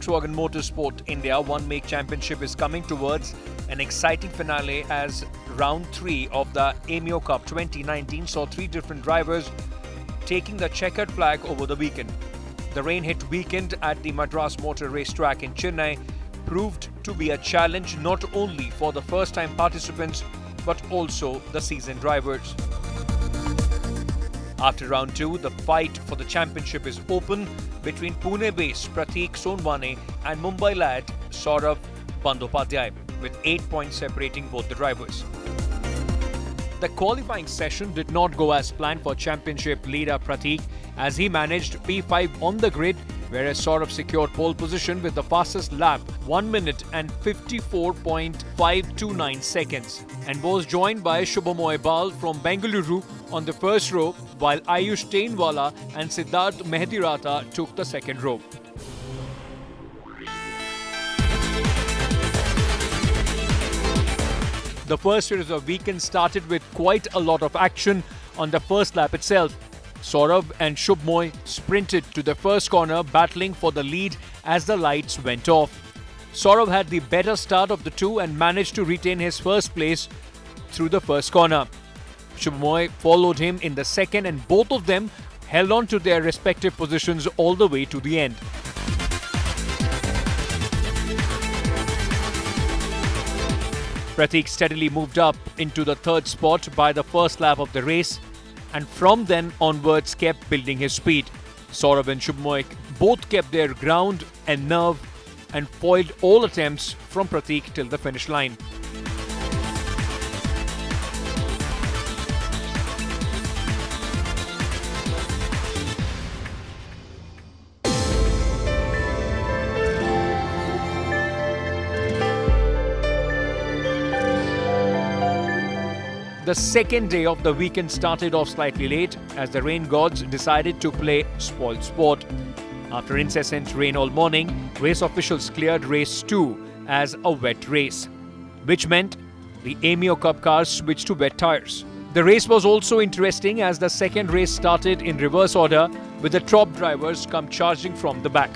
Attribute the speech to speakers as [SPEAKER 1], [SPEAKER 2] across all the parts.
[SPEAKER 1] Volkswagen Motorsport India One Make Championship is coming towards an exciting finale as round 3 of the Ameo Cup 2019 saw 3 different drivers taking the checkered flag over the weekend. The rain-hit weekend at the Madras Motor Racetrack in Chennai proved to be a challenge not only for the first-time participants but also the seasoned drivers. After round 2, the fight for the championship is open between Pune-based Prateek Sonwane and Mumbai lad Saurabh Bandyopadhyay, with 8 points separating both the drivers. The qualifying session did not go as planned for championship leader Prateek as he managed P5 on the grid, whereas Saurabh secured pole position with the fastest lap 1 minute and 54.529 seconds and was joined by Shubhamoy Bal from Bengaluru on the first row, while Ayush Tainwala and Siddharth Mehdirata took the second row. The first series of weekend started with quite a lot of action on the first lap itself. Saurabh and Shubhamoy sprinted to the first corner, battling for the lead as the lights went off. Saurabh had the better start of the two and managed to retain his first place through the first corner. Shubhamoy followed him in the second and both of them held on to their respective positions all the way to the end. Prateek steadily moved up into the third spot by the first lap of the race and from then onwards kept building his speed. Saurabh and Shubhamoy both kept their ground and nerve and foiled all attempts from Prateek till the finish line. The second day of the weekend started off slightly late as the rain gods decided to play spoil sport. After incessant rain all morning, race officials cleared race 2 as a wet race, which meant the Ameo Cup cars switched to wet tyres. The race was also interesting as the second race started in reverse order with the top drivers come charging from the back.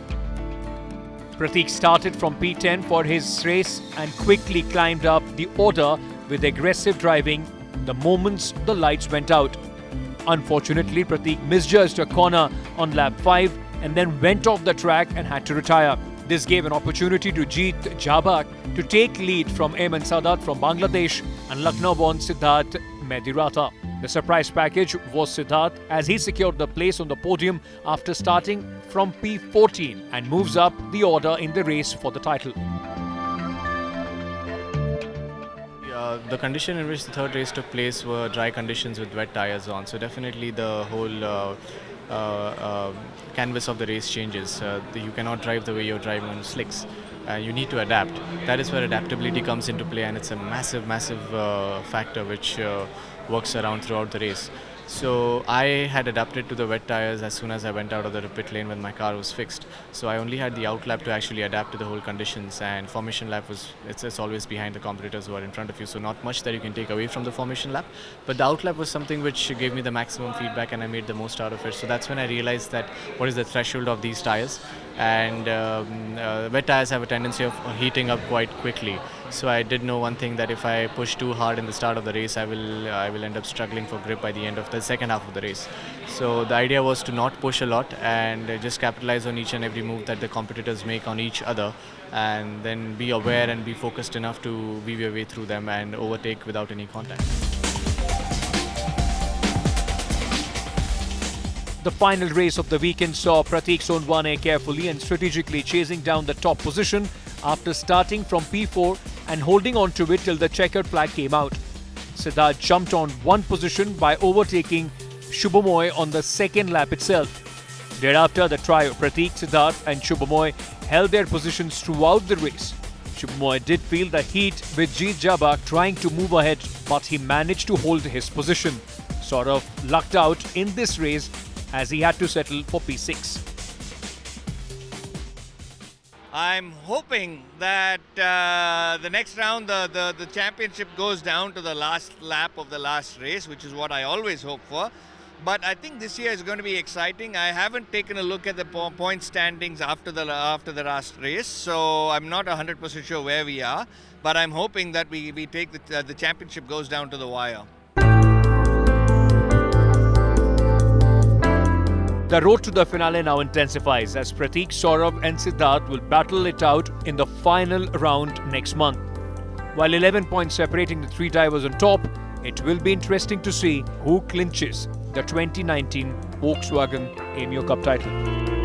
[SPEAKER 1] Prateek started from P10 for his race and quickly climbed up the order with aggressive driving the moment the lights went out. Unfortunately, Prateek misjudged a corner on lap 5 and then went off the track and had to retire. This gave an opportunity to Jeet Jabak to take lead from Ayman Sadat from Bangladesh and Lucknow-born Siddharth Mehdirata. The surprise package was Siddharth as he secured the place on the podium after starting from P14 and moves up the order in the race for the title.
[SPEAKER 2] The condition in which the third race took place were dry conditions with wet tyres on, so definitely the whole canvas of the race changes. You cannot drive the way you're driving on slicks. You need to adapt. That is where adaptability comes into play, and it's a massive factor which works around throughout the race. So I had adapted to the wet tyres as soon as I went out of the pit lane when my car was fixed. So I only had the out lap to actually adapt to the whole conditions, and formation lap was it's always behind the competitors who are in front of you, so not much that you can take away from the formation lap. But the out lap was something which gave me the maximum feedback and I made the most out of it. So that's when I realized that what is the threshold of these tyres, and wet tyres have a tendency of heating up quite quickly. So I did know one thing, that if I push too hard in the start of the race, I will end up struggling for grip by the end of the second half of the race. So the idea was to not push a lot and just capitalize on each and every move that the competitors make on each other, and then be aware and be focused enough to weave your way through them and overtake without any contact.
[SPEAKER 1] The final race of the weekend saw Prateek Sonwane carefully and strategically chasing down the top position after starting from P4 and holding on to it till the checkered flag came out. Siddharth jumped on one position by overtaking Shubhamoy on the second lap itself. Thereafter, the trio Prateek, Siddharth and Shubhamoy held their positions throughout the race. Shubhamoy did feel the heat with Jeet Jabak trying to move ahead, but he managed to hold his position. Saurabh lucked out in this race as he had to settle for P6.
[SPEAKER 3] I'm hoping that the next round, the championship goes down to the last lap of the last race, which is what I always hope for. But I think this year is going to be exciting. I haven't taken a look at the point standings after the last race, so I'm not 100% sure where we are. But I'm hoping that we take the championship goes down to the wire.
[SPEAKER 1] The road to the finale now intensifies as Prateek, Saurabh and Siddharth will battle it out in the final round next month. While 11 points separating the three drivers on top, it will be interesting to see who clinches the 2019 Volkswagen Ameo Cup title.